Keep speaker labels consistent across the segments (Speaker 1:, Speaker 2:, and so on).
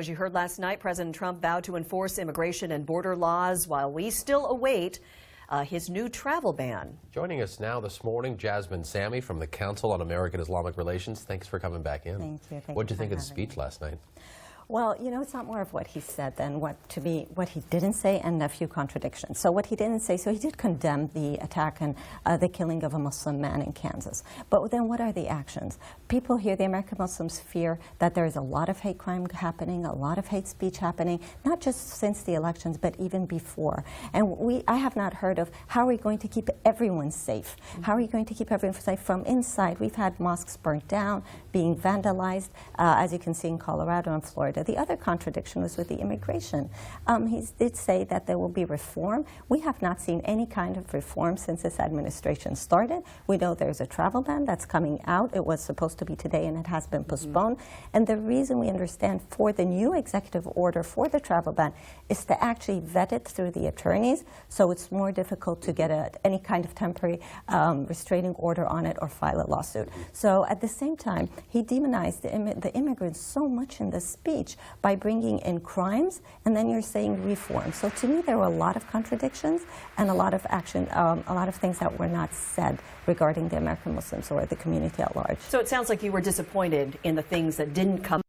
Speaker 1: As you heard last night, President Trump vowed to enforce immigration and border laws while we still await his new travel ban.
Speaker 2: Joining us now this morning, Jasmin, Samy from the Council on American-Islamic Relations. Thanks for coming back in.
Speaker 3: Thank you.
Speaker 2: What did you think of the speech last night?
Speaker 3: Well, you know, it's not more of what he said than what he didn't say, and a few contradictions. So what he didn't say, so he did condemn the attack and the killing of a Muslim man in Kansas. But then what are the actions? People here, the American Muslims, fear that there is a lot of hate crime happening, a lot of hate speech happening, not just since the elections, but even before. And I have not heard of how are we going to keep everyone safe? How are we going to keep everyone safe from inside? We've had mosques burnt down, being vandalized, as you can see in Colorado and Florida. The other contradiction was with the immigration. He did say that there will be reform. We have not seen any kind of reform since this administration started. We know there's a travel ban that's coming out. It was supposed to be today and it has been postponed. And the reason we understand for the new executive order for the travel ban is to actually vet it through the attorneys, so it's more difficult to get any kind of temporary restraining order on it or file a lawsuit. So at the same time, he demonized the immigrants so much in the speech by bringing in crimes, and then you're saying reform. So to me, there were a lot of contradictions and a lot of action, a lot of things that were not said regarding the American Muslims or the community at large.
Speaker 1: So it sounds like you were disappointed in the things that didn't come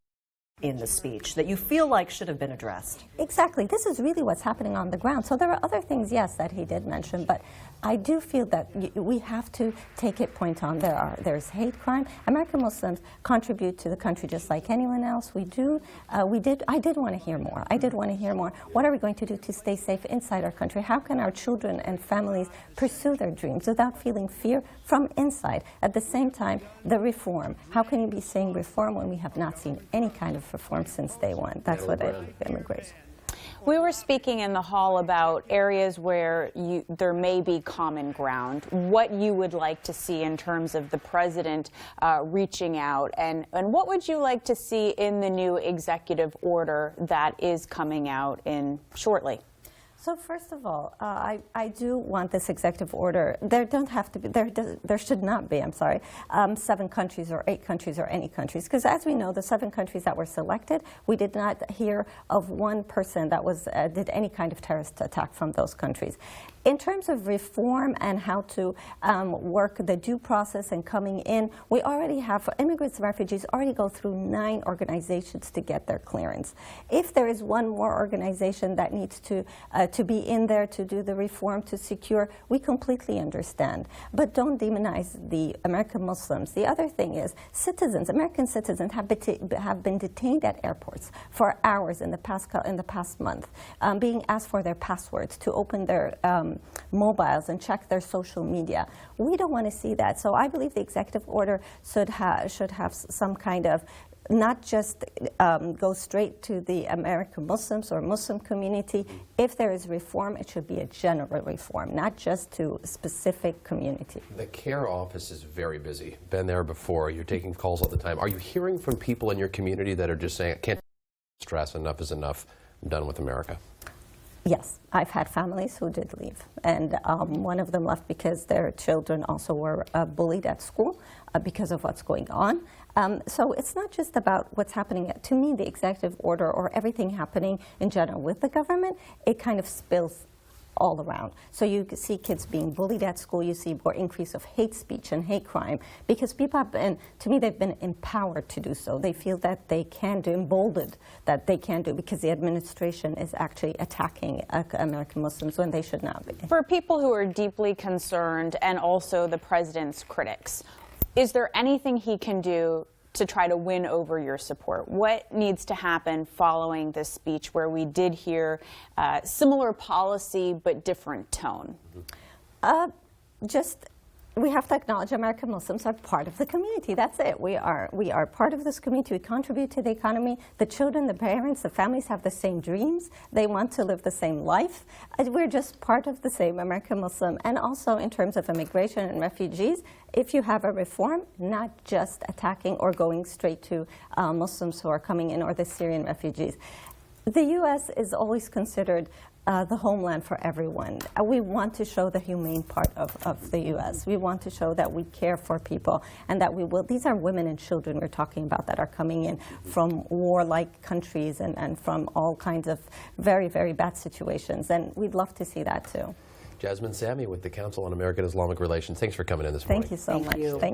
Speaker 1: in the speech that you feel like should have been addressed.
Speaker 3: Exactly. This is really what's happening on the ground. So there are other things, yes, that he did mention, but I do feel that we have to take it point on. There's hate crime. American Muslims contribute to the country just like anyone else. We do. I did want to hear more. I did want to hear more. What are we going to do to stay safe inside our country? How can our children and families pursue their dreams without feeling fear from inside? At the same time, the reform. How can you be saying reform when we have not seen any kind of reform since day one? That's what immigration.
Speaker 4: We were speaking in the hall about areas where there may be common ground, what you would like to see in terms of the president reaching out, and what would you like to see in the new executive order that is coming out shortly?
Speaker 3: So first of all, I do want this executive order. There don't have to be, there should not be, I'm sorry, 7 countries or 8 countries or any countries. Because as we know, the 7 countries that were selected, we did not hear of one person that did any kind of terrorist attack from those countries. In terms of reform and how to work the due process and coming in, we already have, immigrants and refugees already go through 9 organizations to get their clearance. If there is one more organization that needs to be in there to do the reform to secure, we completely understand. But don't demonize the American Muslims. The other thing is citizens, American citizens have been detained at airports for hours in the past month, being asked for their passwords to open their mobiles and check their social media. We don't want to see that. So I believe the executive order should have some kind of, not just go straight to the American Muslims or Muslim community. If there is reform, it should be a general reform, not just to a specific community.
Speaker 2: The CAIR office is very busy. Been there before. You're taking calls all the time. Are you hearing from people in your community that are just saying, I can't stress, enough is enough, I'm done with America?
Speaker 3: Yes, I've had families who did leave, and one of them left because their children also were bullied at school because of what's going on. So it's not just about what's happening. To me, the executive order or everything happening in general with the government, it kind of spills all around. So you see kids being bullied at school, you see more increase of hate speech and hate crime, because people have been, to me, they've been empowered to do so. They feel that they can do, emboldened that they can do, because the administration is actually attacking American Muslims when they should not be.
Speaker 4: For people who are deeply concerned and also the president's critics, is there anything he can do to try to win over your support? What needs to happen following this speech where we did hear similar policy but different tone?
Speaker 3: We have to acknowledge American Muslims are part of the community. That's it. We are part of this community. We contribute to the economy. The children, the parents, the families have the same dreams. They want to live the same life. We're just part of the same American Muslim. And also in terms of immigration and refugees, if you have a reform, not just attacking or going straight to Muslims who are coming in or the Syrian refugees. The U.S. is always considered the homeland for everyone. We want to show the humane part of the U.S. We want to show that we care for people and that we will. These are women and children we're talking about that are coming in from warlike countries and from all kinds of very, very bad situations. And we'd love to see that too.
Speaker 2: Jasmin, Samy with the Council on American-Islamic Relations. Thanks for coming in this morning.
Speaker 3: Thank you so much.
Speaker 1: You.
Speaker 3: Thank